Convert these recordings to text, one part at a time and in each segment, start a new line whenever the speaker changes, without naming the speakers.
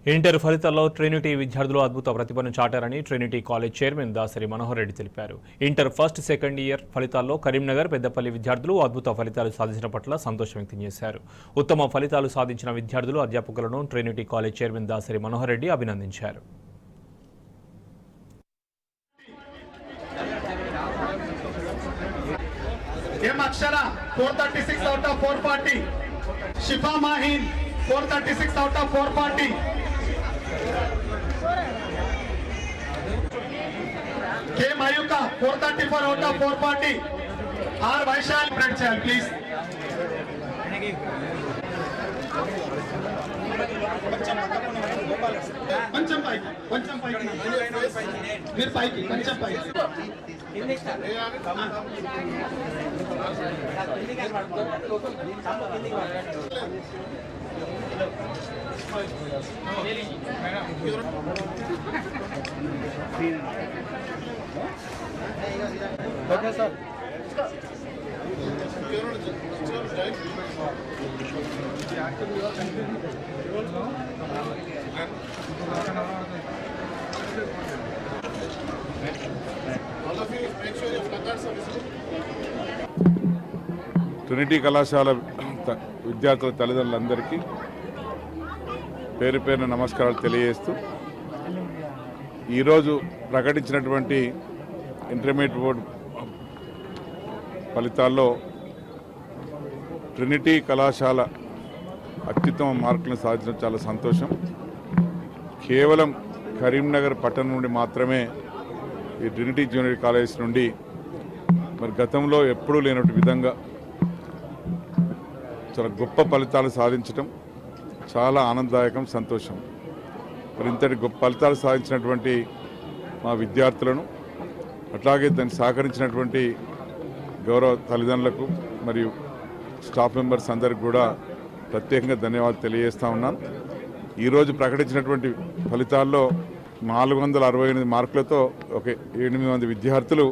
Inter ఫలితాల్లో Trinity విద్యార్థులు అద్భుత ప్రతిభను చాటారని Trinity college chairman Dasari Manohar Reddy తెలిపారు. ఇంటర్ ఫస్ట్ సెకండ్ ఇయర్ ఫలితాల్లో కరీంనగర్, పెద్దపల్లి విద్యార్థులు అద్భుత ఫలితాలు సాధించిన పట్ల సంతోషం వ్యక్తం చేశారు. ఉత్తమ ఫలితాలు సాధించిన విద్యార్థులు, అధ్యాపకులను Trinity college chairman Dasari Manohar Reddy అభినందించారు.
Akshara 436 out of 440. Shifa Mahin 436 out of 440. K Mayuka 434 out of 440. R Vaishal Pranchal please. Pancham Pai Mir Pai ki Pancham Pai okay sir
Trinity కళాశాల విద్యార్థుల తల్లిదండ్రులందరికీ పేరు పేరున నమస్కారాలు తెలియజేస్తూ ఈరోజు ప్రకటించినటువంటి ఇంటర్మీడియట్ బోర్డు ఫలితాల్లో ట్రినిటీ కళాశాల అత్యుత్తమ మార్కులను సాధించడం చాలా సంతోషం. కేవలం కరీంనగర్ పట్టణం నుండి మాత్రమే ఈ ట్రినిటీ జూనియర్ కాలేజ్ నుండి మరి గతంలో ఎప్పుడూ లేనటువంటి విధంగా చాలా గొప్ప ఫలితాలు సాధించడం చాలా ఆనందదాయకం, సంతోషం. మరి ఇంతటి గొప్ప ఫలితాలు సాధించినటువంటి మా విద్యార్థులను, అట్లాగే దాన్ని సహకరించినటువంటి గౌరవ తల్లిదండ్రులకు మరియు స్టాఫ్ మెంబర్స్ అందరికి కూడా ప్రత్యేకంగా ధన్యవాదాలు తెలియజేస్తూ ఉన్నాను. ఈరోజు ప్రకటించినటువంటి ఫలితాల్లో 468 మార్కులతో ఒక 8 మంది విద్యార్థులు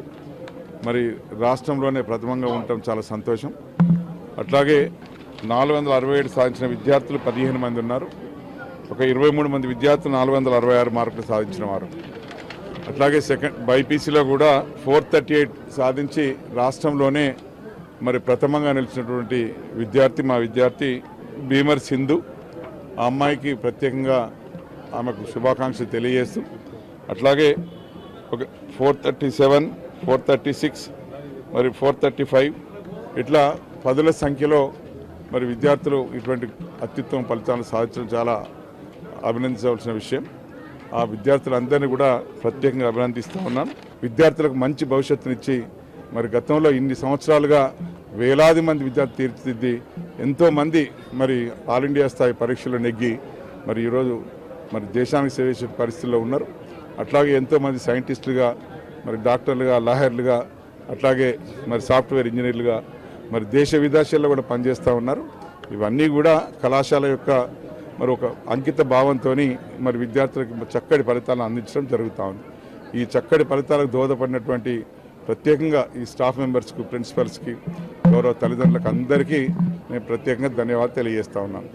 మరి రాష్ట్రంలోనే ప్రథమంగా ఉండటం చాలా సంతోషం. అట్లాగే 467 సాధించిన విద్యార్థులు 15 మంది ఉన్నారు. ఒక 23 మంది విద్యార్థులు 466 మార్కులు సాధించిన వారు. అట్లాగే బైపీసీలో కూడా 438 సాధించి రాష్ట్రంలోనే మరి ప్రథమంగా నిలిచినటువంటి విద్యార్థి మా విద్యార్థి భీమర్ సింధు. ఆ అమ్మాయికి ప్రత్యేకంగా ఆమెకు శుభాకాంక్షలు తెలియజేస్తూ, అట్లాగే ఒక 437, 436 మరి 435 ఇట్లా పదుల సంఖ్యలో మరి విద్యార్థులు ఇటువంటి అత్యుత్తమ ఫలితాలను సాధించడం చాలా అభినందించవలసిన విషయం. ఆ విద్యార్థులందరినీ కూడా ప్రత్యేకంగా అభినందిస్తూ ఉన్నాను. విద్యార్థులకు మంచి భవిష్యత్తునిచ్చి మరి గతంలో ఇన్ని సంవత్సరాలుగా వేలాది మంది విద్యార్థులు తీర్చిదిద్ది ఎంతోమంది మరి ఆల్ ఇండియా స్థాయి పరీక్షలు నెగ్గి మరి ఈరోజు మరి దేశానికి సేవ చేసే పరిస్థితుల్లో ఉన్నారు. అట్లాగే ఎంతోమంది సైంటిస్టులుగా, మరి డాక్టర్లుగా, లాయర్లుగా, అట్లాగే మరి సాఫ్ట్వేర్ ఇంజనీర్లుగా మరి దేశ విదేశాల్లో కూడా పనిచేస్తూ ఉన్నారు. ఇవన్నీ కూడా కళాశాల యొక్క మరి ఒక అంకిత భావంతో మరి విద్యార్థులకు చక్కటి ఫలితాలను అందించడం జరుగుతూ ఉంది. ఈ చక్కటి ఫలితాలకు దోహదపడినటువంటి ప్రత్యేకంగా ఈ స్టాఫ్ మెంబర్స్కి, ప్రిన్సిపల్స్కి, గౌరవ తల్లిదండ్రులకు అందరికీ నేను ప్రత్యేకంగా ధన్యవాదాలు తెలియజేస్తా ఉన్నాను.